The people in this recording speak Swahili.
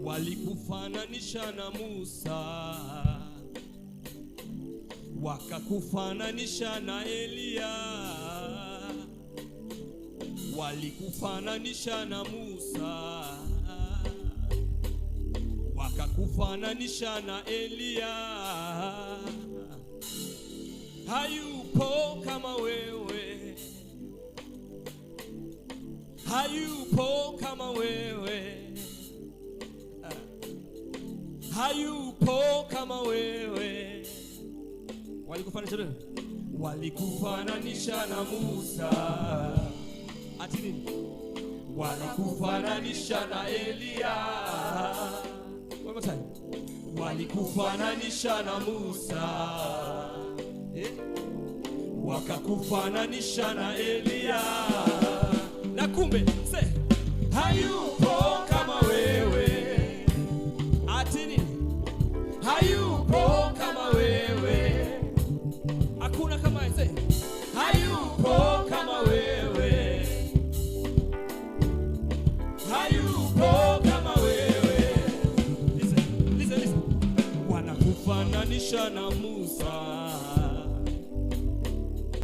walikufananisha na Musa, wakakufananisha na Elia. Walikufananisha na Musa, wakakufananisha na Elia. Hayupo kama wewe, hayupo kama wewe, hayupo kama wewe. Walikufananisha na Musa, ati nini? Walikufananisha na Elia. Walikufananisha na Musa, wakakufananisha na Elia. Na kumbe hayupo kama wewe, ati nini? Hayupo kama wewe, hakuna kama wewe. Hayupo kama wewe, hayupo kama wewe. Listen. Wanakufananisha na Musa,